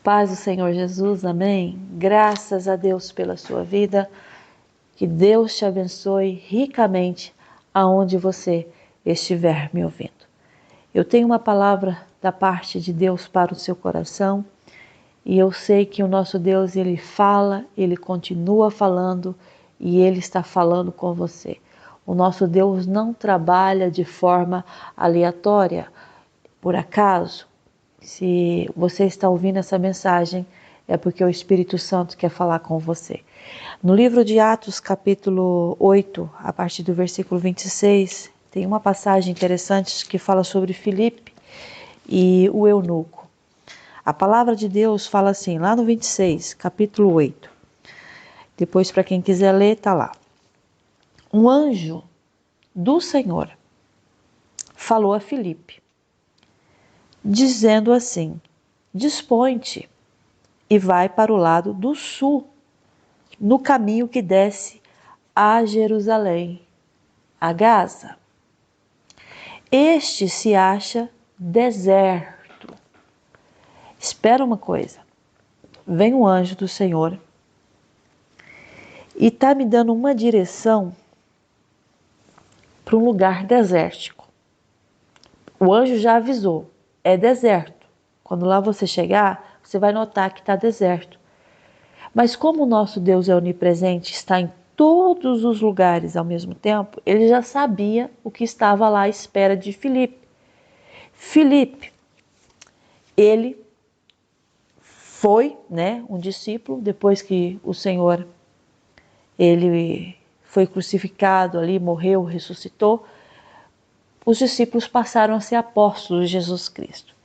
Paz do Senhor Jesus, amém? Graças a Deus pela sua vida. Que Deus te abençoe ricamente aonde você estiver me ouvindo. Eu tenho uma palavra da parte de Deus para o seu coração e eu sei que o nosso Deus, Ele fala, Ele continua falando e Ele está falando com você. O nosso Deus não trabalha de forma aleatória, por acaso. Se você está ouvindo essa mensagem, é porque o Espírito Santo quer falar com você. No livro de Atos, capítulo 8, a partir do versículo 26, tem uma passagem interessante que fala sobre Filipe e o eunuco. A palavra de Deus fala assim, lá no 26, capítulo 8. Depois, para quem quiser ler, está lá. Um anjo do Senhor falou a Filipe, dizendo assim: dispõe-te e vai para o lado do sul, no caminho que desce a Jerusalém, a Gaza. Este se acha deserto. Espera uma coisa, vem um anjo do Senhor e está me dando uma direção para um lugar desértico. O anjo já avisou, é deserto. Quando lá você chegar, você vai notar que está deserto. Mas como o nosso Deus é onipresente, está em todos os lugares ao mesmo tempo, ele já sabia o que estava lá à espera de Filipe. Filipe, ele foi, um discípulo, depois que o Senhor, ele foi crucificado ali, morreu, ressuscitou, os discípulos passaram a ser apóstolos de Jesus Cristo.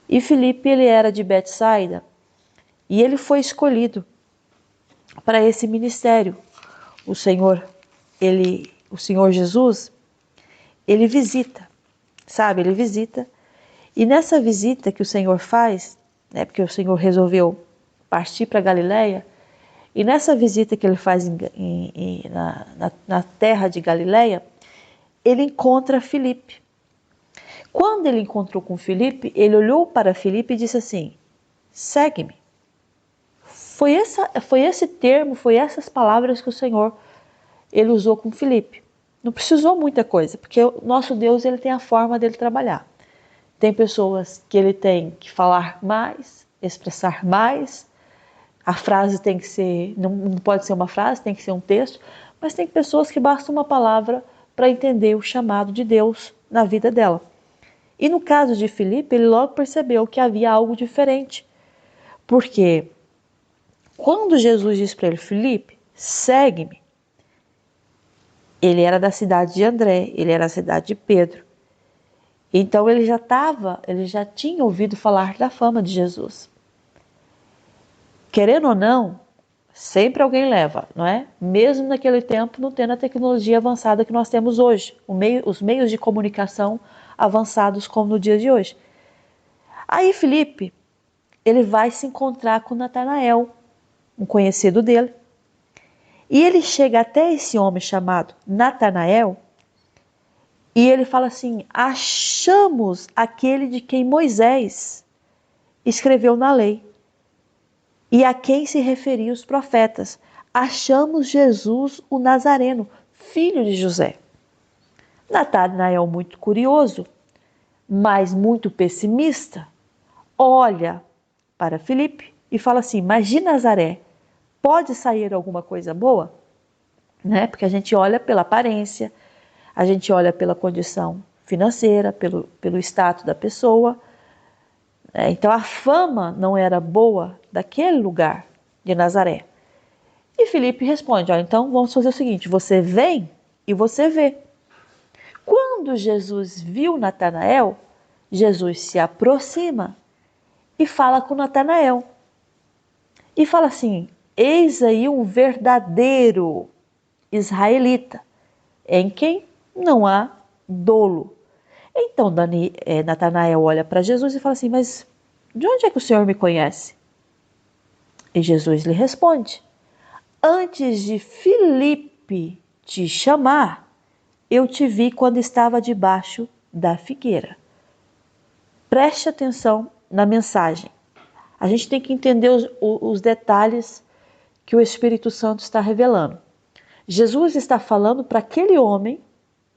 E Filipe, ele era de Betsaida, e ele foi escolhido para esse ministério. O Senhor Jesus, ele visita, sabe? Ele visita. E nessa visita que o Senhor faz, porque o Senhor resolveu partir para Galileia, e nessa visita que ele faz na terra de Galileia, ele encontra Filipe. Quando ele encontrou com Filipe, ele olhou para Filipe e disse assim: segue-me. Foi esse termo, foi essas palavras que o Senhor ele usou com Filipe. Não precisou muita coisa, porque o nosso Deus, ele tem a forma dele trabalhar. Tem pessoas que ele tem que falar mais, expressar mais. A frase tem que ser, não pode ser uma frase, tem que ser um texto, mas tem pessoas que basta uma palavra para entender o chamado de Deus na vida dela. E no caso de Filipe, ele logo percebeu que havia algo diferente. Porque quando Jesus disse para ele: Filipe, segue-me, ele era da cidade de André, ele era da cidade de Pedro. Então ele já tinha ouvido falar da fama de Jesus. Querendo ou não, sempre alguém leva, não é? Mesmo naquele tempo não tendo a tecnologia avançada que nós temos hoje, os meios de comunicação avançados como no dia de hoje. Aí Filipe, ele vai se encontrar com Natanael, um conhecido dele. E ele chega até esse homem chamado Natanael e ele fala assim: achamos aquele de quem Moisés escreveu na lei e a quem se referiam os profetas. Achamos Jesus o Nazareno, filho de José. Natanael, muito curioso, mas muito pessimista, olha para Filipe e fala assim: mas de Nazaré pode sair alguma coisa boa? Porque a gente olha pela aparência, a gente olha pela condição financeira, pelo status da pessoa. Então a fama não era boa daquele lugar de Nazaré. E Filipe responde: então vamos fazer o seguinte, você vem e você vê. Quando Jesus viu Natanael, Jesus se aproxima e fala com Natanael. E fala assim: eis aí um verdadeiro israelita, em quem não há dolo. Então Natanael olha para Jesus e fala assim: mas de onde é que o Senhor me conhece? E Jesus lhe responde: antes de Filipe te chamar, eu te vi quando estava debaixo da figueira. Preste atenção na mensagem. A gente tem que entender os detalhes que o Espírito Santo está revelando. Jesus está falando para aquele homem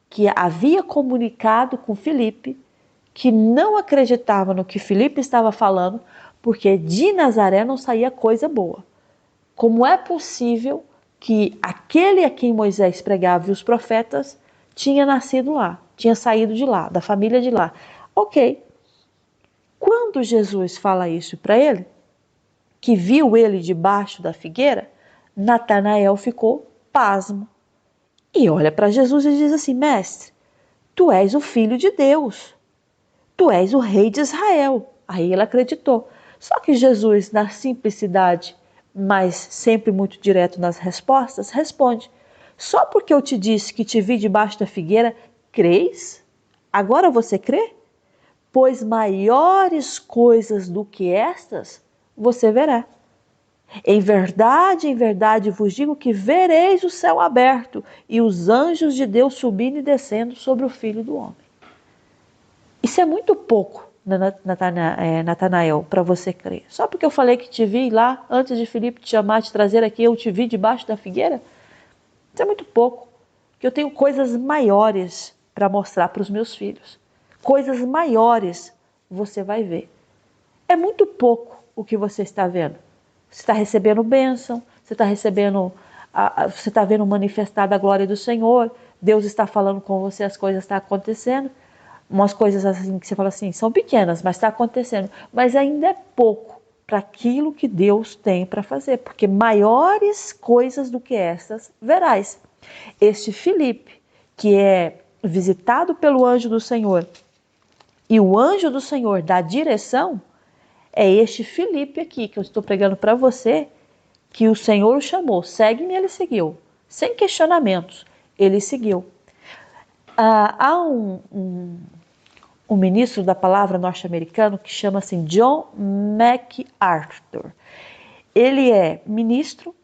que havia comunicado com Filipe, que não acreditava no que Filipe estava falando, porque de Nazaré não saía coisa boa. Como é possível que aquele a quem Moisés pregava e os profetas tinha nascido lá, tinha saído de lá, da família de lá? Ok. Quando Jesus fala isso para ele, que viu ele debaixo da figueira, Natanael ficou pasmo. E olha para Jesus e diz assim: Mestre, tu és o Filho de Deus, tu és o Rei de Israel. Aí ele acreditou. Só que Jesus, na simplicidade, mas sempre muito direto nas respostas, responde: só porque eu te disse que te vi debaixo da figueira, crês? Agora você crê? Pois maiores coisas do que estas você verá. Em verdade vos digo que vereis o céu aberto e os anjos de Deus subindo e descendo sobre o Filho do Homem. Isso é muito pouco, Natanael, para você crer. Só porque eu falei que te vi lá, antes de Filipe te chamar, te trazer aqui, eu te vi debaixo da figueira? Isso é muito pouco. Que eu tenho coisas maiores para mostrar para os meus filhos. Coisas maiores você vai ver. É muito pouco o que você está vendo. Você está recebendo bênção, você está recebendo, você está vendo manifestada a glória do Senhor, Deus está falando com você, as coisas estão acontecendo. Umas coisas assim que você fala assim, são pequenas, mas está acontecendo. Mas ainda é pouco para aquilo que Deus tem para fazer, porque maiores coisas do que essas verás. Este Filipe, que é visitado pelo anjo do Senhor, e o anjo do Senhor dá direção, é este Filipe aqui que eu estou pregando para você, que o Senhor o chamou. Segue-me, ele seguiu. Sem questionamentos, ele seguiu. Há um ministro da palavra norte-americano que chama-se John MacArthur. Ele é ministro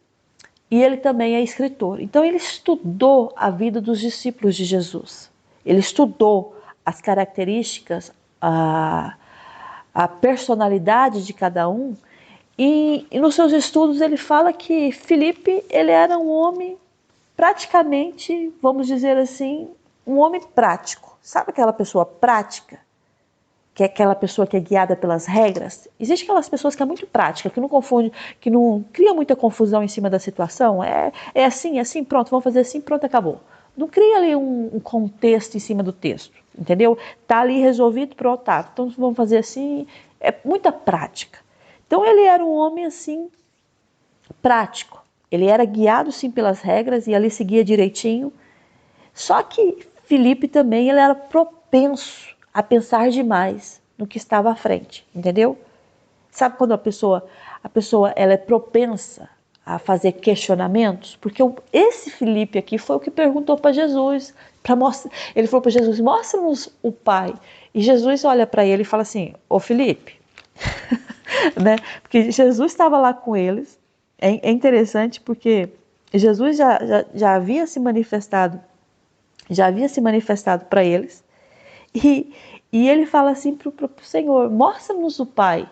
e ele também é escritor. Então ele estudou a vida dos discípulos de Jesus. Ele estudou as características, a personalidade de cada um. E nos seus estudos ele fala que Filipe, ele era um homem praticamente, vamos dizer assim, um homem prático. Sabe aquela pessoa prática? Que é aquela pessoa que é guiada pelas regras? Existem aquelas pessoas que é muito prática, que não confunde, que não cria muita confusão em cima da situação. É assim, pronto, vamos fazer assim, pronto, acabou. Não cria ali um contexto em cima do texto, entendeu? Tá ali resolvido, pronto, tá. Então vamos fazer assim, é muita prática. Então ele era um homem assim, prático. Ele era guiado sim pelas regras e ali seguia direitinho. Só que Filipe também ele era propenso a pensar demais no que estava à frente, entendeu? Sabe quando a pessoa ela é propensa a fazer questionamentos? Porque esse Filipe aqui foi o que perguntou para Jesus. Ele falou para Jesus, mostra-nos o Pai. E Jesus olha para ele e fala assim, ô Filipe, né? Porque Jesus estava lá com eles. É interessante porque Jesus já havia se manifestado para eles. E ele fala assim para o Senhor, mostra-nos o Pai.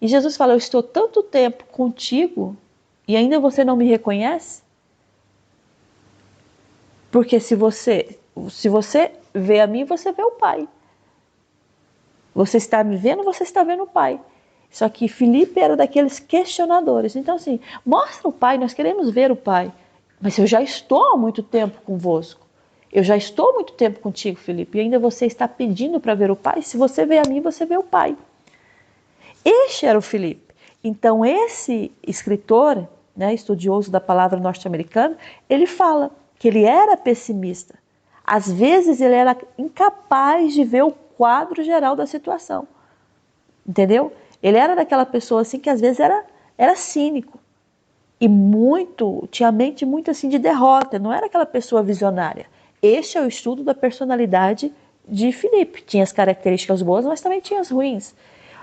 E Jesus fala, eu estou tanto tempo contigo e ainda você não me reconhece? Porque se você vê a mim, você vê o Pai. Você está me vendo, você está vendo o Pai. Só que Filipe era daqueles questionadores. Então assim, mostra o Pai, nós queremos ver o Pai. Mas eu já estou há muito tempo convosco. Eu já estou há muito tempo contigo, Filipe, e ainda você está pedindo para ver o Pai? Se você vê a mim, você vê o Pai. Este era o Filipe. Então esse escritor, né, estudioso da palavra norte-americana, ele fala que ele era pessimista. Às vezes ele era incapaz de ver o quadro geral da situação. Entendeu? Ele era daquela pessoa assim que às vezes era cínico. E tinha a mente muito assim de derrota, não era aquela pessoa visionária. Este é o estudo da personalidade de Filipe. Tinha as características boas, mas também tinha as ruins.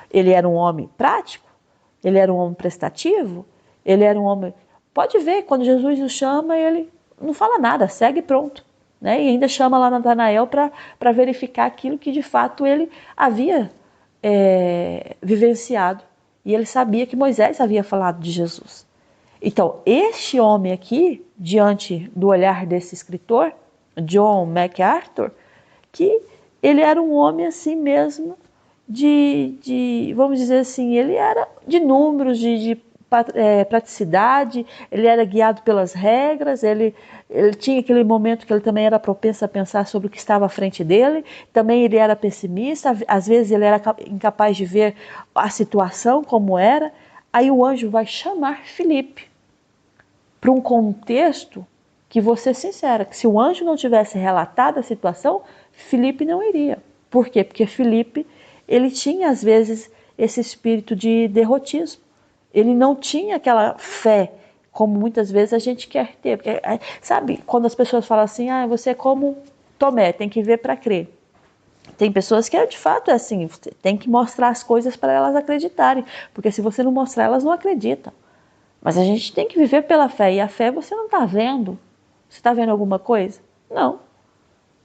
Ele era um homem prático, ele era um homem prestativo, ele era um homem... Pode ver, quando Jesus o chama, ele não fala nada, segue pronto. Né? E ainda chama lá Natanael para verificar aquilo que de fato ele havia vivenciado. E ele sabia que Moisés havia falado de Jesus. Então, este homem aqui, diante do olhar desse escritor, John MacArthur, que ele era um homem assim mesmo, vamos dizer assim, ele era de números, de praticidade, ele era guiado pelas regras, ele tinha aquele momento que ele também era propenso a pensar sobre o que estava à frente dele, também ele era pessimista, às vezes ele era incapaz de ver a situação como era. Aí o anjo vai chamar Filipe para um contexto que, vou ser sincera, que se o anjo não tivesse relatado a situação, Filipe não iria. Por quê? Porque Filipe, ele tinha às vezes esse espírito de derrotismo. Ele não tinha aquela fé como muitas vezes a gente quer ter. Sabe, quando as pessoas falam assim, você é como Tomé, tem que ver para crer. Tem pessoas que de fato é assim, você tem que mostrar as coisas para elas acreditarem, porque se você não mostrar, elas não acreditam. Mas a gente tem que viver pela fé, e a fé você não está vendo. Você está vendo alguma coisa? Não.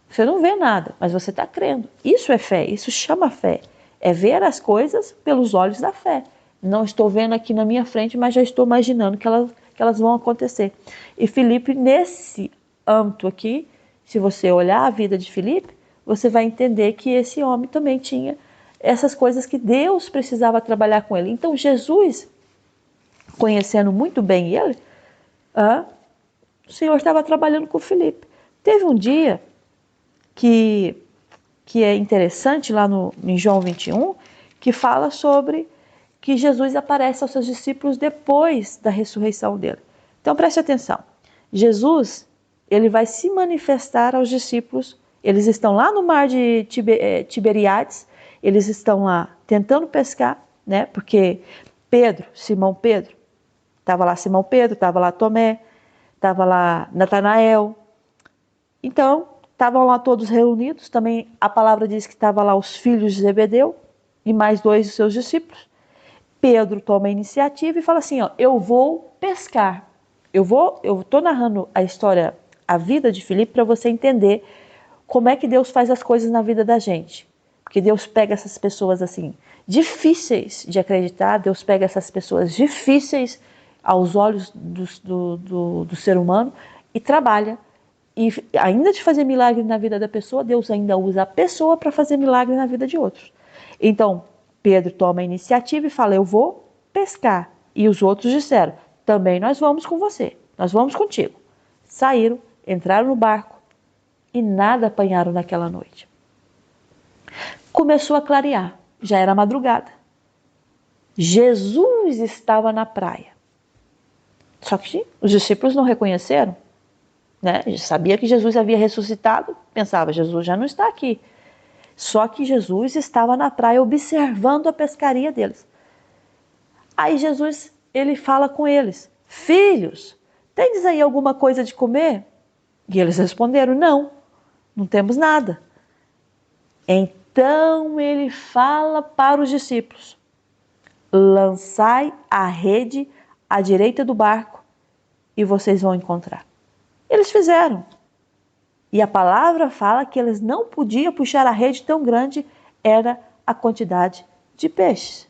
Você não vê nada, mas você está crendo. Isso é fé, isso chama fé. É ver as coisas pelos olhos da fé. Não estou vendo aqui na minha frente, mas já estou imaginando que elas vão acontecer. E Filipe, nesse âmbito aqui, se você olhar a vida de Filipe, você vai entender que esse homem também tinha essas coisas que Deus precisava trabalhar com ele. Então Jesus, conhecendo muito bem ele, o Senhor estava trabalhando com Filipe. Teve um dia que é interessante lá em João 21, que fala sobre que Jesus aparece aos seus discípulos depois da ressurreição dele. Então preste atenção. Jesus, ele vai se manifestar aos discípulos. Eles estão lá no mar de Tiberíades, eles estão lá tentando pescar, né? Porque Simão Pedro, estava lá Simão Pedro, estava lá Tomé, estava lá Natanael. Então, estavam lá todos reunidos. Também a palavra diz que estavam lá os filhos de Zebedeu e mais 2 dos seus discípulos. Pedro toma a iniciativa e fala assim, eu vou pescar. Eu estou narrando a história, a vida de Filipe, para você entender como é que Deus faz as coisas na vida da gente. Porque Deus pega essas pessoas assim, difíceis de acreditar, Deus pega essas pessoas difíceis aos olhos do ser humano e trabalha. E ainda de fazer milagre na vida da pessoa, Deus ainda usa a pessoa para fazer milagre na vida de outros. Então, Pedro toma a iniciativa e fala, eu vou pescar. E os outros disseram, também nós vamos com você, nós vamos contigo. Saíram, entraram no barco e nada apanharam naquela noite. Começou a clarear, já era madrugada. Jesus estava na praia. Só que os discípulos não reconheceram. Né? Sabia que Jesus havia ressuscitado, pensava, Jesus já não está aqui. Só que Jesus estava na praia observando a pescaria deles. Aí Jesus, ele fala com eles, filhos, tendes aí alguma coisa de comer? E eles responderam, não temos nada. Então ele fala para os discípulos, lançai a rede à direita do barco e vocês vão encontrar. Eles fizeram. E a palavra fala que eles não podiam puxar a rede, tão grande era a quantidade de peixes.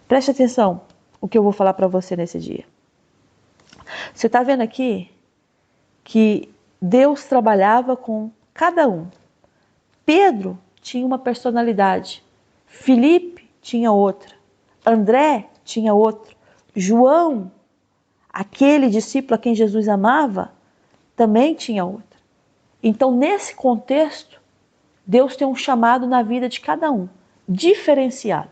Preste atenção o que eu vou falar para você nesse dia. Você está vendo aqui que Deus trabalhava com cada um. Pedro tinha uma personalidade, Filipe tinha outra, André tinha outra, João, aquele discípulo a quem Jesus amava, também tinha outra. Então, nesse contexto, Deus tem um chamado na vida de cada um, diferenciado.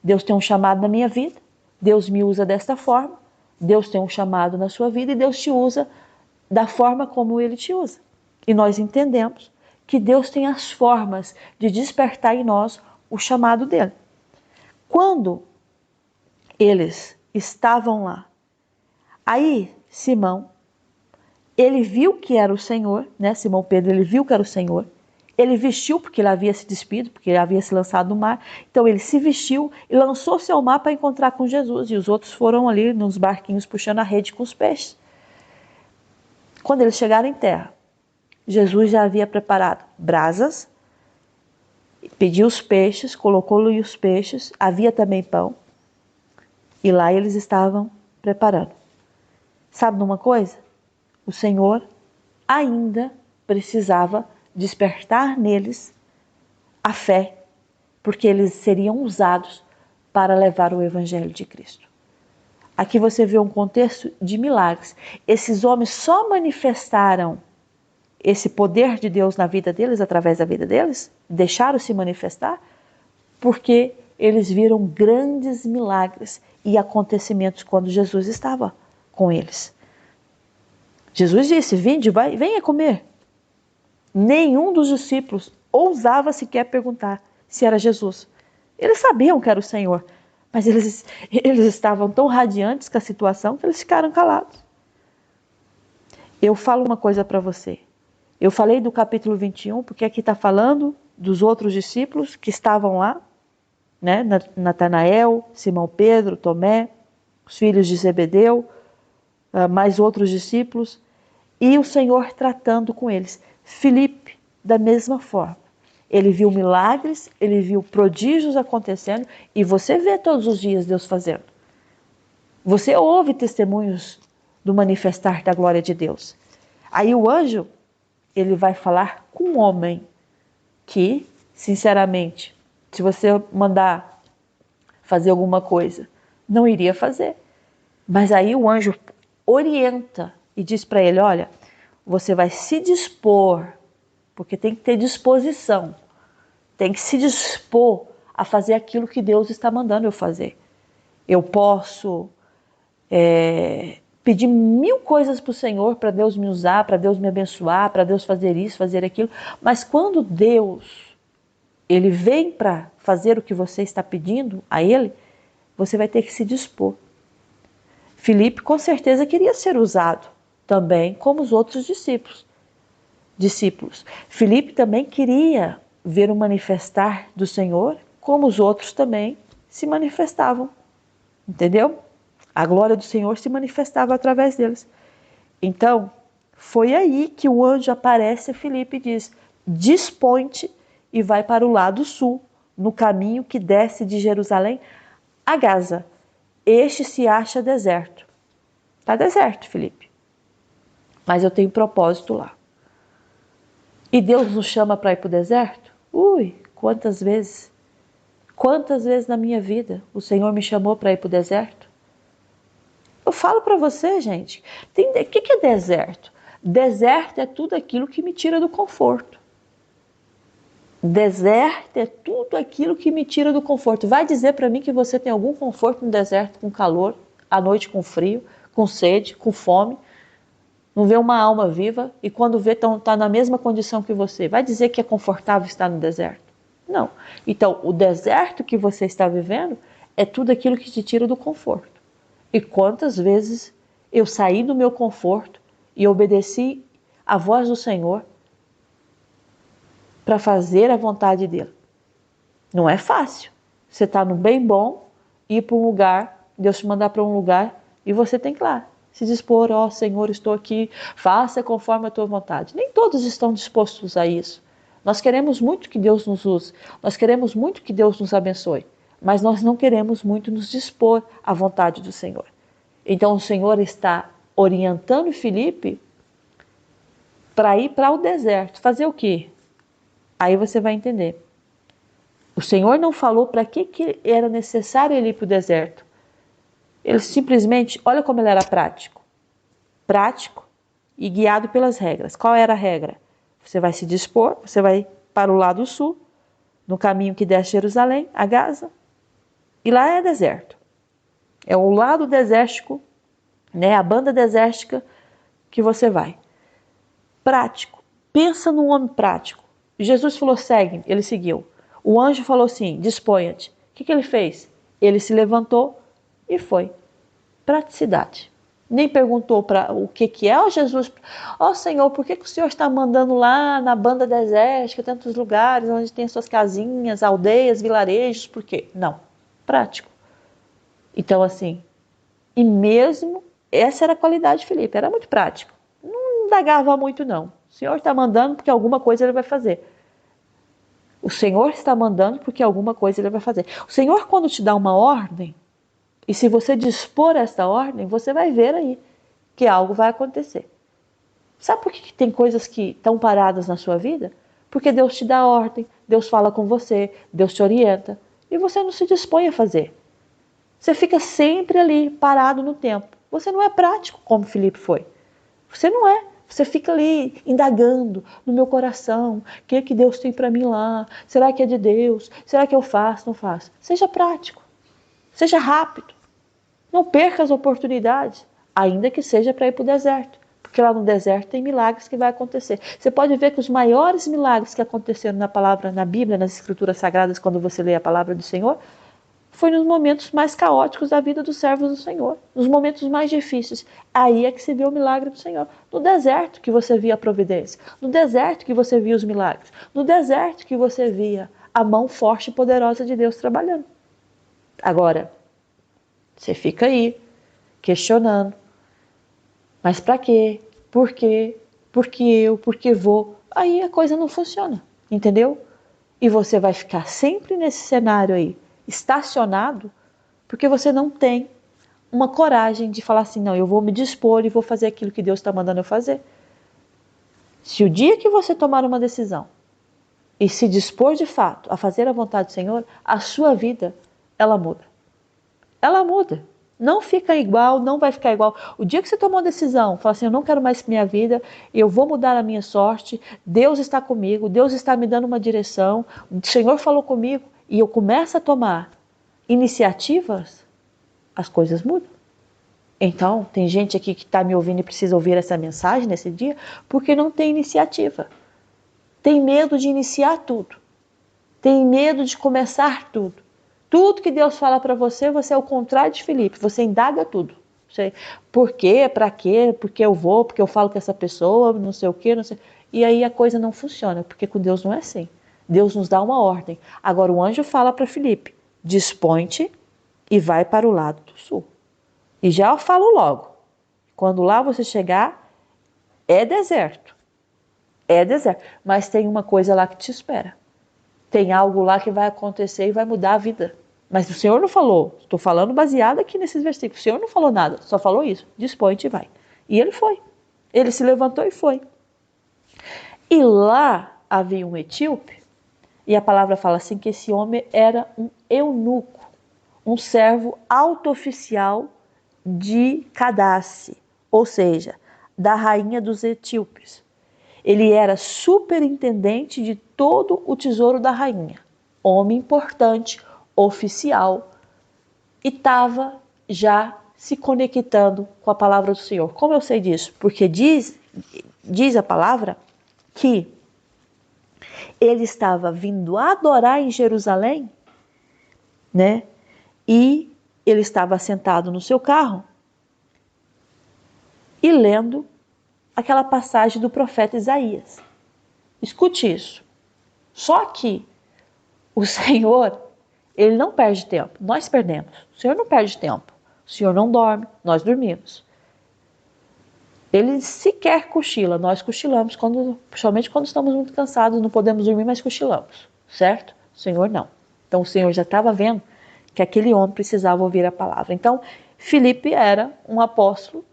Deus tem um chamado na minha vida, Deus me usa desta forma, Deus tem um chamado na sua vida e Deus te usa da forma como Ele te usa. E nós entendemos que Deus tem as formas de despertar em nós o chamado dele. Quando eles estavam lá, aí Simão, ele viu que era o Senhor, né? Simão Pedro, ele viu que era o Senhor. Ele vestiu, porque ele havia se despido, porque ele havia se lançado no mar. Então ele se vestiu e lançou-se ao mar para encontrar com Jesus. E os outros foram ali nos barquinhos puxando a rede com os peixes. Quando eles chegaram em terra, Jesus já havia preparado brasas, pediu os peixes, colocou-lhe os peixes, havia também pão. E lá eles estavam preparando. Sabe de uma coisa? O Senhor ainda precisava despertar neles a fé, porque eles seriam usados para levar o Evangelho de Cristo. Aqui você vê um contexto de milagres. Esses homens só manifestaram esse poder de Deus na vida deles, através da vida deles, deixaram se manifestar, porque eles viram grandes milagres e acontecimentos quando Jesus estava com eles. Jesus disse: vinde, venha comer. Nenhum dos discípulos ousava sequer perguntar se era Jesus. Eles sabiam que era o Senhor, mas eles estavam tão radiantes com a situação que eles ficaram calados. Eu falo uma coisa para você. Eu falei do capítulo 21, porque aqui está falando dos outros discípulos que estavam lá, né? Natanael, Simão Pedro, Tomé, os filhos de Zebedeu, mais outros discípulos, e o Senhor tratando com eles. Filipe, da mesma forma. Ele viu milagres, ele viu prodígios acontecendo, e você vê todos os dias Deus fazendo. Você ouve testemunhos do manifestar da glória de Deus. Aí o anjo, ele vai falar com um homem que, sinceramente, se você mandar fazer alguma coisa, não iria fazer. Mas aí o anjo orienta e diz para ele: olha, você vai se dispor, porque tem que ter disposição, tem que se dispor a fazer aquilo que Deus está mandando eu fazer. Eu posso pedir 1000 coisas para o Senhor, para Deus me usar, para Deus me abençoar, para Deus fazer isso, fazer aquilo, mas quando Deus ele vem para fazer o que você está pedindo a Ele, você vai ter que se dispor. Filipe com certeza queria ser usado também como os outros discípulos. Filipe também queria ver o manifestar do Senhor como os outros também se manifestavam. Entendeu? A glória do Senhor se manifestava através deles. Então, foi aí que o anjo aparece a Filipe e diz: dispõe-te e vai para o lado sul, no caminho que desce de Jerusalém a Gaza. Este se acha deserto. Está deserto, Filipe. Mas eu tenho propósito lá. E Deus nos chama para ir para o deserto? Quantas vezes? Quantas vezes na minha vida o Senhor me chamou para ir para o deserto? Eu falo para você, gente, o que é deserto? Deserto é tudo aquilo que me tira do conforto. Deserto é tudo aquilo que me tira do conforto. Vai dizer para mim que você tem algum conforto no deserto, com calor, à noite com frio, com sede, com fome, não vê uma alma viva e quando vê está na mesma condição que você. Vai dizer que é confortável estar no deserto? Não. Então, o deserto que você está vivendo é tudo aquilo que te tira do conforto. E quantas vezes eu saí do meu conforto e obedeci à voz do Senhor para fazer a vontade dele. Não é fácil. Você está no bem bom, ir para um lugar, Deus te mandar para um lugar e você tem que ir lá. Se dispor: ó Senhor, estou aqui, faça conforme a tua vontade. Nem todos estão dispostos a isso. Nós queremos muito que Deus nos use, nós queremos muito que Deus nos abençoe, mas nós não queremos muito nos dispor à vontade do Senhor. Então o Senhor está orientando Filipe para ir para o deserto. Fazer o quê? Aí você vai entender. O Senhor não falou para que era necessário ele ir para o deserto. Ele simplesmente, olha como ele era prático. Prático e guiado pelas regras. Qual era a regra? Você vai se dispor, você vai para o lado sul, no caminho que desce Jerusalém, a Gaza, e lá é deserto. É o lado desértico, né, a banda desértica que você vai. Prático. Pensa num homem prático. Jesus falou: segue, ele seguiu. O anjo falou assim: disponha-te. O que ele fez? Ele se levantou e foi. Praticidade. Nem perguntou para o que é. Ó Jesus, ó Senhor, por que o Senhor está mandando lá na banda desértica, tantos lugares onde tem suas casinhas, aldeias, vilarejos, por quê? Não. Prático. Então assim, e mesmo, essa era a qualidade de Filipe, era muito prático. Não indagava muito não. O Senhor está mandando porque alguma coisa ele vai fazer. O Senhor está mandando porque alguma coisa ele vai fazer. O Senhor, quando te dá uma ordem, E se você dispor esta ordem, você vai ver aí que algo vai acontecer. Sabe por que tem coisas que estão paradas na sua vida? Porque Deus te dá ordem, Deus fala com você, Deus te orienta, e você não se dispõe a fazer. Você fica sempre ali, parado no tempo. Você não é prático como Filipe foi. Você não é. Você fica ali indagando no meu coração. O que é que Deus tem para mim lá? Será que é de Deus? Será que eu faço? Não faço? Seja prático. Seja rápido. Não perca as oportunidades. Ainda que seja para ir para o deserto. Porque lá no deserto tem milagres que vai acontecer. Você pode ver que os maiores milagres que aconteceram na Bíblia, nas Escrituras Sagradas, quando você lê a palavra do Senhor, foi nos momentos mais caóticos da vida dos servos do Senhor, nos momentos mais difíceis. Aí é que se vê o milagre do Senhor. No deserto que você via a providência, no deserto que você via os milagres, no deserto que você via a mão forte e poderosa de Deus trabalhando. Agora, você fica aí, questionando. Mas para quê? Por quê? Por que eu? Por que vou? Aí a coisa não funciona, entendeu? E você vai ficar sempre nesse cenário aí, estacionado, porque você não tem uma coragem de falar assim, não, eu vou me dispor e vou fazer aquilo que Deus está mandando eu fazer. Se o dia que você tomar uma decisão e se dispor de fato a fazer a vontade do Senhor, a sua vida, ela muda. Ela muda. Não fica igual, não vai ficar igual. O dia que você tomou uma decisão, fala assim, eu não quero mais minha vida, eu vou mudar a minha sorte, Deus está comigo, Deus está me dando uma direção, o Senhor falou comigo, e eu começo a tomar iniciativas, as coisas mudam. Então, tem gente aqui que está me ouvindo e precisa ouvir essa mensagem nesse dia, porque não tem iniciativa. Tem medo de iniciar tudo. Tem medo de começar tudo. Tudo que Deus fala para você, você é o contrário de Filipe. Você indaga tudo. Você, por quê? Para quê? Porque eu vou? Porque eu falo com essa pessoa? Não sei o quê, não sei. E aí a coisa não funciona, porque com Deus não é assim. Deus nos dá uma ordem. Agora o anjo fala para Filipe, dispõe-te e vai para o lado do sul. E já eu falo logo, quando lá você chegar, é deserto. É deserto. Mas tem uma coisa lá que te espera. Tem algo lá que vai acontecer e vai mudar a vida. Mas o Senhor não falou. Estou falando baseado aqui nesses versículos. O Senhor não falou nada, só falou isso. Dispõe-te e vai. E ele foi. Ele se levantou e foi. E lá havia um etíope. E a palavra fala assim que esse homem era um eunuco. Um servo alto-oficial de Cadace, ou seja, da rainha dos etíopes. Ele era superintendente de todo o tesouro da rainha, homem importante, oficial, e estava já se conectando com a palavra do Senhor. Como eu sei disso? Porque diz a palavra que ele estava vindo adorar em Jerusalém, né? E ele estava sentado no seu carro e lendo aquela passagem do profeta Isaías. Escute isso. Só que o Senhor, ele não perde tempo. Nós perdemos. O Senhor não perde tempo. O Senhor não dorme. Nós dormimos. Ele sequer cochila. Nós cochilamos, principalmente quando estamos muito cansados, não podemos dormir, mas cochilamos. Certo? O Senhor não. Então o Senhor já estava vendo que aquele homem precisava ouvir a palavra. Então, Filipe era um apóstolo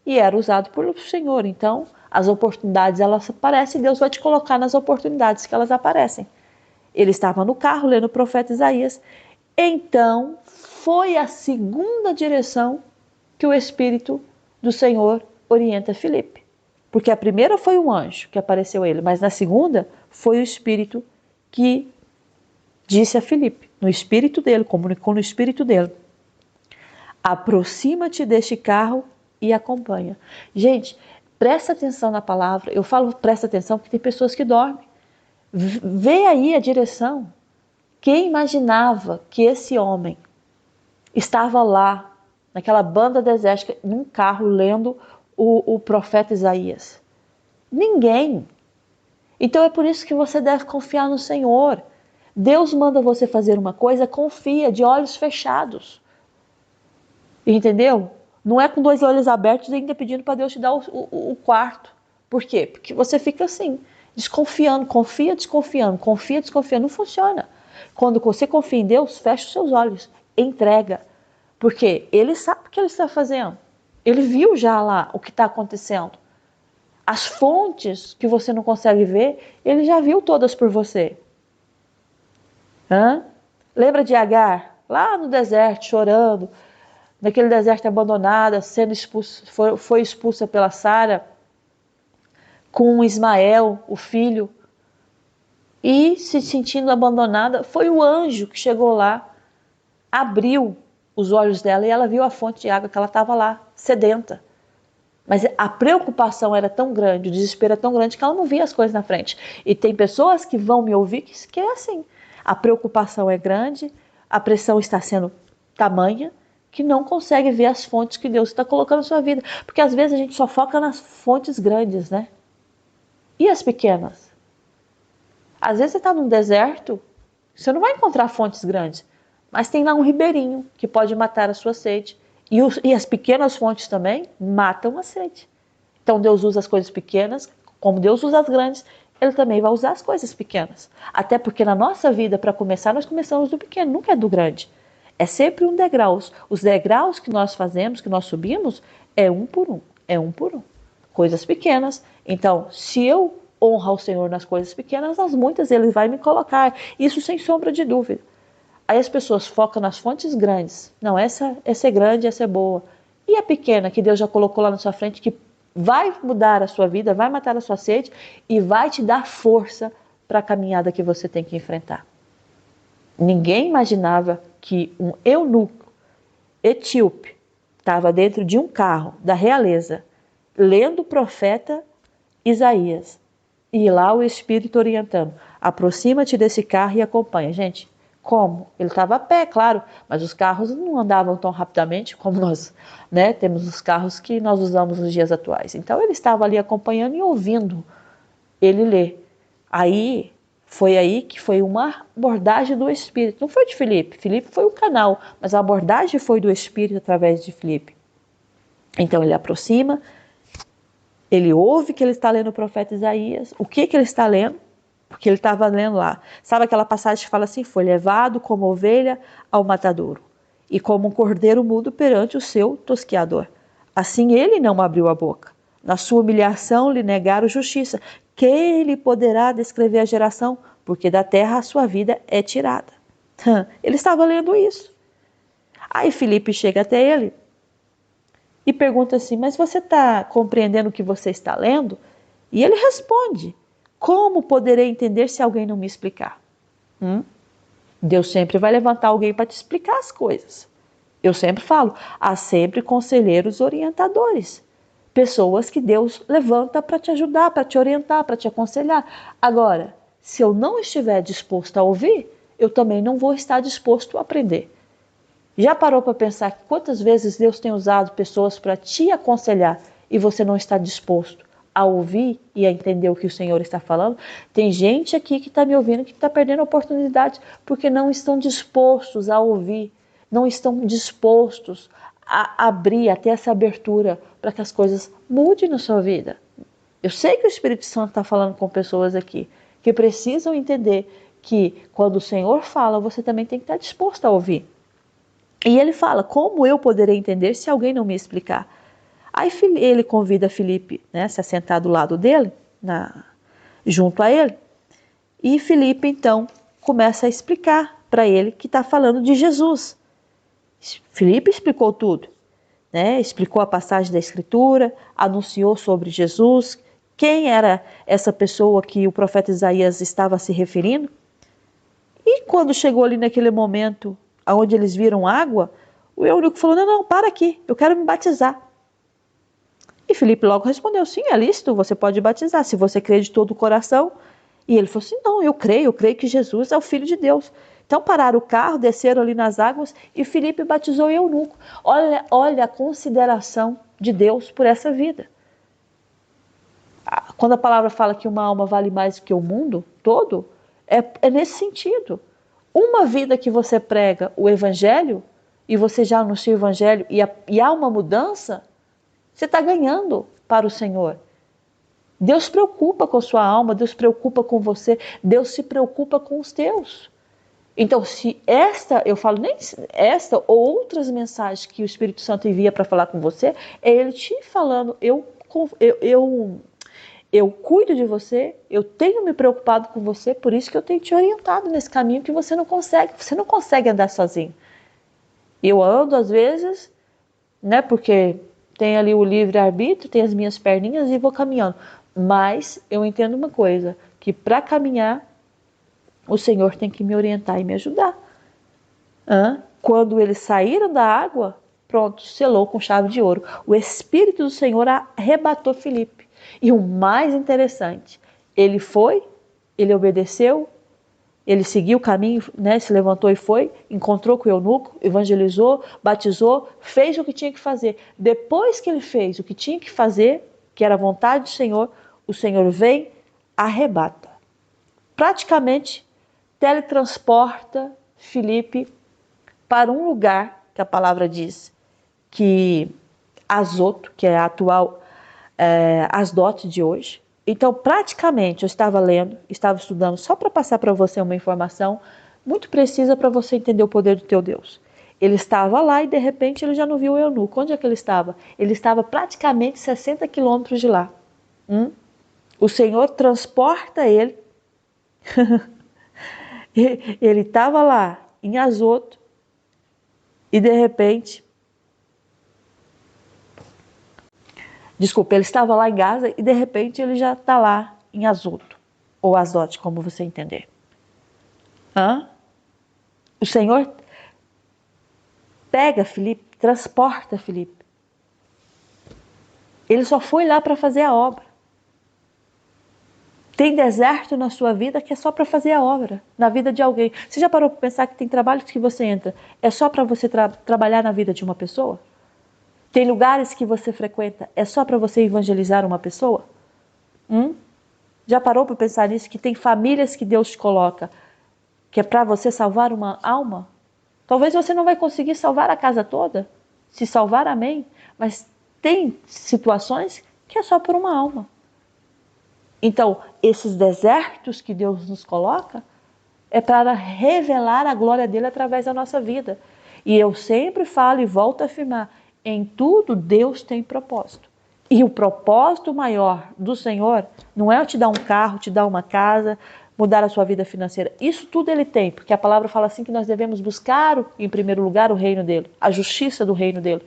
e era usado pelo Senhor. Então, as oportunidades, elas aparecem, Deus vai te colocar nas oportunidades que elas aparecem. Ele estava no carro, lendo o profeta Isaías. Então, foi a segunda direção que o Espírito do Senhor orienta Filipe. Porque a primeira foi um anjo que apareceu a ele, mas na segunda foi o Espírito que disse a Filipe, no espírito dele, comunicou no espírito dele. Aproxima-te deste carro e acompanha. Gente, presta atenção na palavra. Eu falo presta atenção porque tem pessoas que dormem. Vê aí a direção. Quem imaginava que esse homem estava lá, naquela banda desértica, num carro, lendo o profeta Isaías? Ninguém. Então é por isso que você deve confiar no Senhor. Deus manda você fazer uma coisa, confia, de olhos fechados. Entendeu? Não é com dois olhos abertos e ainda pedindo para Deus te dar o quarto. Por quê? Porque você fica assim, desconfiando, confia, desconfiando, não funciona. Quando você confia em Deus, fecha os seus olhos, entrega. Porque ele sabe o que ele está fazendo. Ele viu já lá o que está acontecendo. As fontes que você não consegue ver, ele já viu todas por você. Lembra de Agar? Lá no deserto, chorando, naquele deserto abandonada, sendo expulsa, foi expulsa pela Sara, com Ismael, o filho, e se sentindo abandonada. Foi o anjo que chegou lá, abriu os olhos dela e ela viu a fonte de água, que ela estava lá, sedenta. Mas a preocupação era tão grande, o desespero era tão grande que ela não via as coisas na frente. E tem pessoas que vão me ouvir que é assim. A preocupação é grande, a pressão está sendo tamanha, que não consegue ver as fontes que Deus está colocando na sua vida. Porque às vezes a gente só foca nas fontes grandes, né? E as pequenas? Às vezes você está num deserto, você não vai encontrar fontes grandes, mas tem lá um ribeirinho que pode matar a sua sede. E as pequenas fontes também matam a sede. Então Deus usa as coisas pequenas, como Deus usa as grandes, Ele também vai usar as coisas pequenas. Até porque na nossa vida, para começar, nós começamos do pequeno, nunca é do grande. É sempre um degrau. Os degraus que nós fazemos, que nós subimos, é um por um. É um por um. Coisas pequenas. Então, se eu honro ao Senhor nas coisas pequenas, nas muitas Ele vai me colocar. Isso sem sombra de dúvida. Aí as pessoas focam nas fontes grandes. Não, essa é grande, essa é boa. E a pequena que Deus já colocou lá na sua frente, que vai mudar a sua vida, vai matar a sua sede e vai te dar força para a caminhada que você tem que enfrentar. Ninguém imaginava que um eunuco etíope estava dentro de um carro da realeza, lendo o profeta Isaías. E lá o Espírito orientando. Aproxima-te desse carro e acompanha. Gente, como? Ele estava a pé, claro, mas os carros não andavam tão rapidamente como nós, né? Temos os carros que nós usamos nos dias atuais. Então ele estava ali acompanhando e ouvindo ele ler. Foi aí que foi uma abordagem do Espírito. Não foi de Filipe. Filipe foi o canal, mas a abordagem foi do Espírito através de Filipe. Então ele aproxima, ele ouve que ele está lendo o profeta Isaías. O que ele está lendo? Porque ele estava lendo lá. Sabe aquela passagem que fala assim? Foi levado como ovelha ao matadouro, e como um cordeiro mudo perante o seu tosqueador. Assim ele não abriu a boca. Na sua humilhação lhe negaram justiça. Quem lhe poderá descrever a geração? Porque da terra a sua vida é tirada. Ele estava lendo isso. Aí Filipe chega até ele e pergunta assim, mas você está compreendendo o que você está lendo? E ele responde, como poderei entender se alguém não me explicar? Deus sempre vai levantar alguém para te explicar as coisas. Eu sempre falo, há sempre conselheiros orientadores. Pessoas que Deus levanta para te ajudar, para te orientar, para te aconselhar. Agora, se eu não estiver disposto a ouvir, eu também não vou estar disposto a aprender. Já parou para pensar que quantas vezes Deus tem usado pessoas para te aconselhar e você não está disposto a ouvir e a entender o que o Senhor está falando? Tem gente aqui que está me ouvindo que está perdendo a oportunidade porque não estão dispostos a ouvir, não estão dispostos a abrir, a ter essa abertura para que as coisas mudem na sua vida. Eu sei que o Espírito Santo está falando com pessoas aqui que precisam entender que quando o Senhor fala, você também tem que estar disposto a ouvir. E ele fala, como eu poderei entender se alguém não me explicar? Aí ele convida Filipe, né, se assentar do lado dele, junto a ele. E Filipe, então, começa a explicar para ele que está falando de Jesus. Filipe explicou tudo, né? Explicou a passagem da Escritura, anunciou sobre Jesus, quem era essa pessoa que o profeta Isaías estava se referindo. E quando chegou ali naquele momento onde eles viram água, o eunuco falou, não, para aqui, eu quero me batizar. E Filipe logo respondeu, sim, é lícito, você pode batizar, se você crê de todo o coração. E ele falou assim, não, eu creio que Jesus é o Filho de Deus. Então pararam o carro, desceram ali nas águas e Filipe batizou o eunuco. Olha a consideração de Deus por essa vida. Quando a palavra fala que uma alma vale mais do que o mundo todo, é nesse sentido. Uma vida que você prega o Evangelho, e você já anuncia o Evangelho, e há uma mudança, você está ganhando para o Senhor. Deus se preocupa com a sua alma, Deus se preocupa com você, Deus se preocupa com os teus. Então, se esta, eu falo nem esta ou outras mensagens que o Espírito Santo envia para falar com você, é ele te falando, eu cuido de você, eu tenho me preocupado com você, por isso que eu tenho te orientado nesse caminho que você não consegue andar sozinho. Eu ando às vezes, né, porque tem ali o livre-arbítrio, tem as minhas perninhas e vou caminhando. Mas eu entendo uma coisa, que para caminhar, o Senhor tem que me orientar e me ajudar. Quando eles saíram da água, pronto, selou com chave de ouro. O Espírito do Senhor arrebatou Filipe. E o mais interessante, ele foi, ele obedeceu, ele seguiu o caminho, né, se levantou e foi, encontrou com o eunuco, evangelizou, batizou, fez o que tinha que fazer. Depois que ele fez o que tinha que fazer, que era a vontade do Senhor, o Senhor vem, arrebata. Praticamente teletransporta Filipe para um lugar que a palavra diz que Azoto, que é a atual Asdote de hoje. Então, praticamente, eu estava lendo, estava estudando, só para passar para você uma informação muito precisa para você entender o poder do teu Deus. Ele estava lá e, de repente, ele já não viu o eunuco. Onde é que ele estava? Ele estava praticamente 60 quilômetros de lá. O Senhor transporta ele. Ele estava lá, em Azoto, e, de repente, ele estava lá em Gaza e de repente ele já está lá em Azoto, ou Azote, como você entender. O Senhor pega Filipe, transporta Filipe. Ele só foi lá para fazer a obra. Tem deserto na sua vida que é só para fazer a obra, na vida de alguém. Você já parou para pensar que tem trabalhos que você entra, é só para você trabalhar na vida de uma pessoa? Tem lugares que você frequenta, é só para você evangelizar uma pessoa? Já parou para pensar nisso? Que tem famílias que Deus te coloca, que é para você salvar uma alma? Talvez você não vai conseguir salvar a casa toda, se salvar, amém, mas tem situações que é só por uma alma. Então, esses desertos que Deus nos coloca é para revelar a glória dele através da nossa vida. E eu sempre falo e volto a afirmar, em tudo Deus tem propósito. E o propósito maior do Senhor não é te dar um carro, te dar uma casa, mudar a sua vida financeira. Isso tudo ele tem, porque a palavra fala assim que nós devemos buscar em primeiro lugar o reino dele, a justiça do reino dele.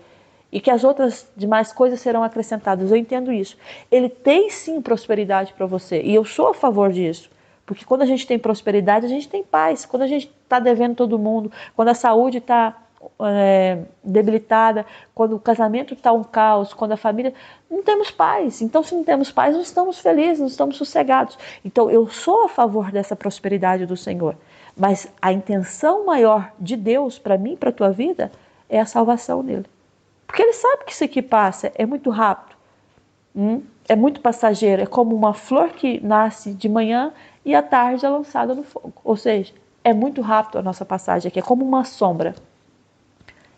E que as outras demais coisas serão acrescentadas. Eu entendo isso. Ele tem sim prosperidade para você. E eu sou a favor disso. Porque quando a gente tem prosperidade, a gente tem paz. Quando a gente está devendo todo mundo, quando a saúde está debilitada, quando o casamento está um caos, quando a família... Não temos paz. Então, se não temos paz, não estamos felizes, não estamos sossegados. Então, eu sou a favor dessa prosperidade do Senhor. Mas a intenção maior de Deus para mim, para a tua vida, é a salvação dele. Porque ele sabe que isso aqui passa, é muito rápido, é muito passageiro, é como uma flor que nasce de manhã e à tarde é lançada no fogo. Ou seja, é muito rápido a nossa passagem aqui, é como uma sombra.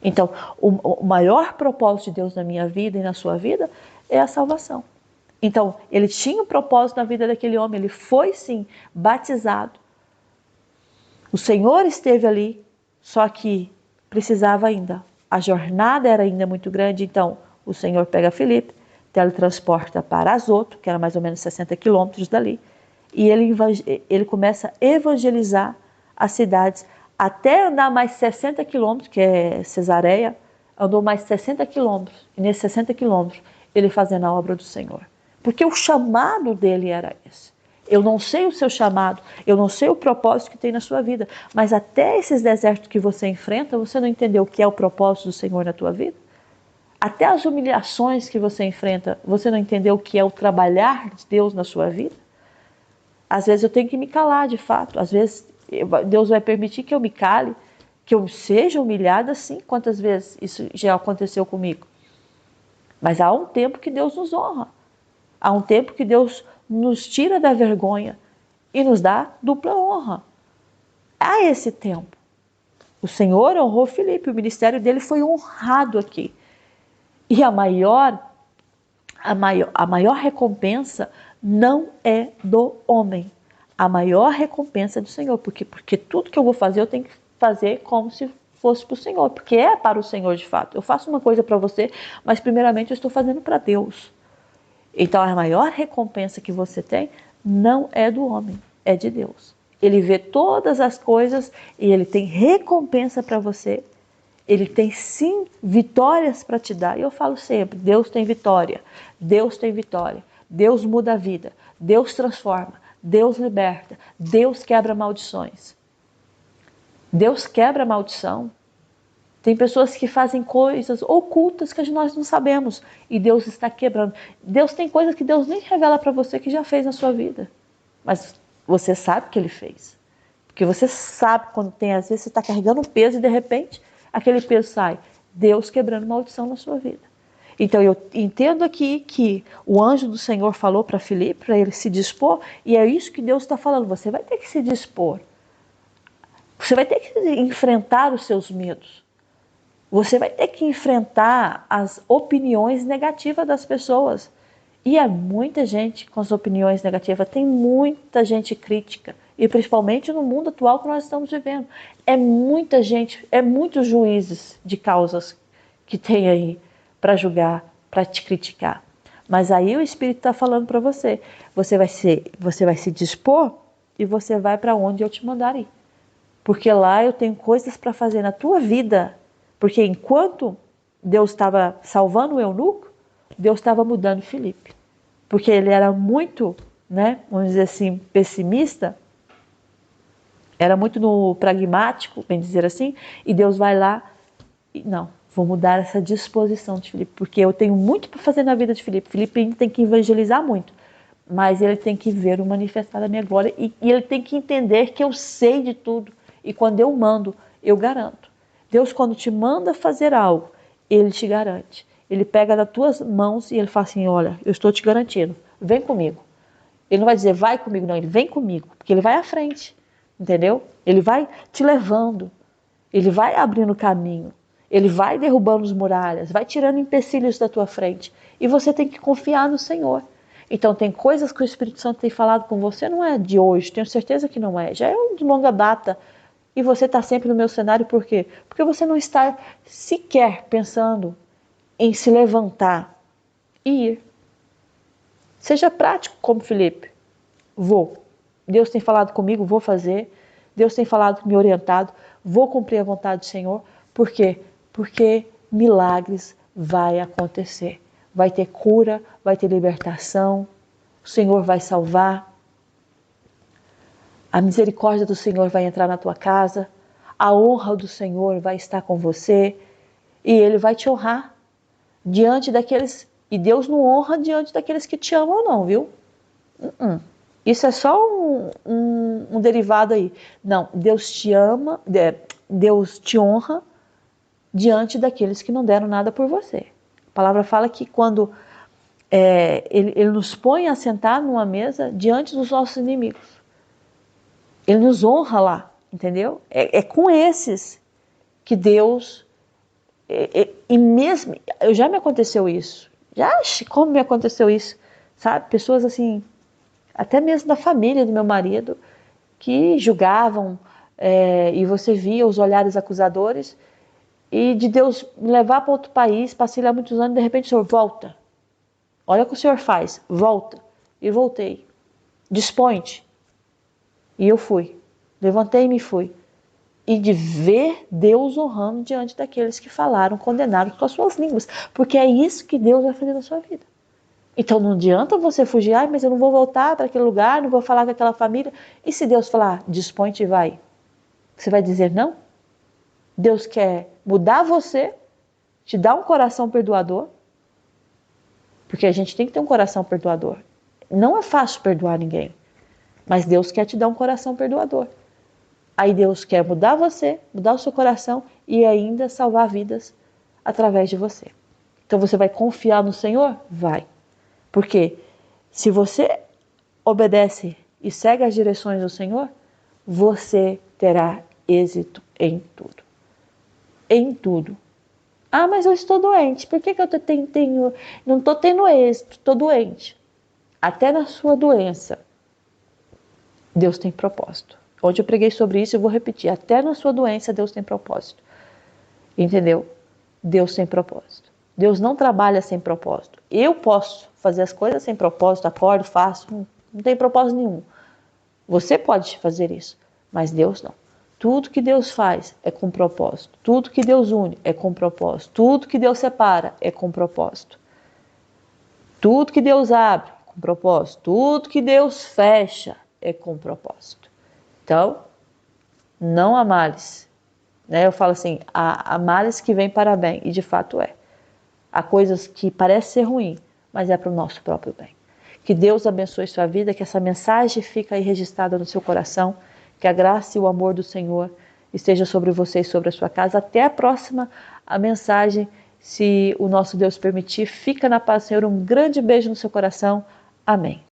Então, o maior propósito de Deus na minha vida e na sua vida é a salvação. Então, ele tinha um propósito na vida daquele homem, ele foi sim batizado. O Senhor esteve ali, só que precisava ainda. A jornada era ainda muito grande, então o Senhor pega Filipe, teletransporta para Azoto, que era mais ou menos 60 quilômetros dali, e ele começa a evangelizar as cidades, até andar mais 60 quilômetros, que é Cesareia, andou mais 60 quilômetros, e nesses 60 quilômetros ele fazendo a obra do Senhor. Porque o chamado dele era esse. Eu não sei o seu chamado, eu não sei o propósito que tem na sua vida, mas até esses desertos que você enfrenta, você não entendeu o que é o propósito do Senhor na tua vida? Até as humilhações que você enfrenta, você não entendeu o que é o trabalhar de Deus na sua vida? Às vezes eu tenho que me calar de fato, às vezes Deus vai permitir que eu me cale, que eu seja humilhada, sim. Quantas vezes isso já aconteceu comigo? Mas há um tempo que Deus nos honra, há um tempo que Deus nos tira da vergonha e nos dá dupla honra. Há esse tempo. O Senhor honrou Filipe, o ministério dele foi honrado aqui. E a maior recompensa não é do homem. a maior recompensa do Senhor. Porque tudo que eu vou fazer, eu tenho que fazer como se fosse para o Senhor, porque é para o Senhor de fato. Eu faço uma coisa para você, mas primeiramente eu estou fazendo para Deus. Então a maior recompensa que você tem não é do homem, é de Deus. Ele vê todas as coisas e ele tem recompensa para você. Ele tem sim vitórias para te dar. E eu falo sempre, Deus tem vitória. Deus tem vitória. Deus muda a vida. Deus transforma. Deus liberta. Deus quebra maldições. Deus quebra a maldição. Tem pessoas que fazem coisas ocultas que nós não sabemos. E Deus está quebrando. Deus tem coisas que Deus nem revela para você que já fez na sua vida. Mas você sabe que Ele fez. Porque você sabe quando tem, às vezes você está carregando um peso e de repente aquele peso sai. Deus quebrando maldição na sua vida. Então eu entendo aqui que o anjo do Senhor falou para Filipe, para ele se dispor. E é isso que Deus está falando. Você vai ter que se dispor. Você vai ter que enfrentar os seus medos. Você vai ter que enfrentar as opiniões negativas das pessoas. E há muita gente com as opiniões negativas, tem muita gente crítica. E principalmente no mundo atual que nós estamos vivendo. É muita gente, é muitos juízes de causas que tem aí para julgar, para te criticar. Mas aí o Espírito está falando para você. Você vai se dispor e você vai para onde eu te mandar ir. Porque lá eu tenho coisas para fazer na tua vida. Porque enquanto Deus estava salvando o eunuco, Deus estava mudando Filipe. Porque ele era muito, vamos dizer assim, pessimista, era muito no pragmático, bem dizer assim, e Deus vai lá e não, vou mudar essa disposição de Filipe, porque eu tenho muito para fazer na vida de Filipe. Filipe tem que evangelizar muito, mas ele tem que ver o manifestar da minha glória e ele tem que entender que eu sei de tudo. E quando eu mando, eu garanto. Deus, quando te manda fazer algo, Ele te garante. Ele pega nas tuas mãos e Ele fala assim, olha, eu estou te garantindo, vem comigo. Ele não vai dizer, vai comigo, não, Ele vem comigo, porque Ele vai à frente, entendeu? Ele vai te levando, Ele vai abrindo caminho, Ele vai derrubando as muralhas, vai tirando empecilhos da tua frente. E você tem que confiar no Senhor. Então tem coisas que o Espírito Santo tem falado com você, não é de hoje, tenho certeza que não é, já é de longa data. E você está sempre no meu cenário, por quê? Porque você não está sequer pensando em se levantar e ir. Seja prático como Filipe. Vou. Deus tem falado comigo, vou fazer. Deus tem falado, me orientado, vou cumprir a vontade do Senhor. Por quê? Porque milagres vai acontecer. Vai ter cura, vai ter libertação. O Senhor vai salvar. A misericórdia do Senhor vai entrar na tua casa, a honra do Senhor vai estar com você e Ele vai te honrar diante daqueles... E Deus não honra diante daqueles que te amam não, viu? Isso é só um derivado aí. Não, Deus te ama, Deus te honra diante daqueles que não deram nada por você. A palavra fala que quando ele nos põe a sentar numa mesa diante dos nossos inimigos. Ele nos honra lá, entendeu? É com esses que Deus... E mesmo... Já me aconteceu isso. Como me aconteceu isso? Sabe? Pessoas assim... Até mesmo da família do meu marido, que julgavam, e você via os olhares acusadores, e de Deus me levar para outro país, passei lá muitos anos, de repente o Senhor volta. Olha o que o Senhor faz, volta. E voltei. Dispõe-te. E eu fui. Levantei-me e fui. E de ver Deus honrando diante daqueles que falaram, condenaram com as suas línguas. Porque é isso que Deus vai fazer na sua vida. Então não adianta você fugir, mas eu não vou voltar para aquele lugar, não vou falar com aquela família. E se Deus falar, dispõe-te e vai? Você vai dizer não? Deus quer mudar você, te dar um coração perdoador. Porque a gente tem que ter um coração perdoador. Não é fácil perdoar ninguém. Mas Deus quer te dar um coração perdoador. Aí Deus quer mudar você, mudar o seu coração e ainda salvar vidas através de você. Então você vai confiar no Senhor? Vai. Porque se você obedece e segue as direções do Senhor, você terá êxito em tudo. Em tudo. Ah, mas eu estou doente. Por que eu não estou tendo êxito? Estou doente. Até na sua doença, Deus tem propósito. Ontem eu preguei sobre isso e eu vou repetir. Até na sua doença, Deus tem propósito. Entendeu? Deus tem propósito. Deus não trabalha sem propósito. Eu posso fazer as coisas sem propósito, acordo, faço, não tem propósito nenhum. Você pode fazer isso, mas Deus não. Tudo que Deus faz é com propósito. Tudo que Deus une é com propósito. Tudo que Deus separa é com propósito. Tudo que Deus abre é com propósito. Tudo que Deus fecha é com propósito. Então, não há males. Eu falo assim, há males que vêm para bem, e de fato é. Há coisas que parecem ser ruim, mas é para o nosso próprio bem. Que Deus abençoe sua vida, que essa mensagem fique aí registrada no seu coração, que a graça e o amor do Senhor esteja sobre você e sobre a sua casa. Até a próxima mensagem, se o nosso Deus permitir. Fica na paz do Senhor. Um grande beijo no seu coração. Amém.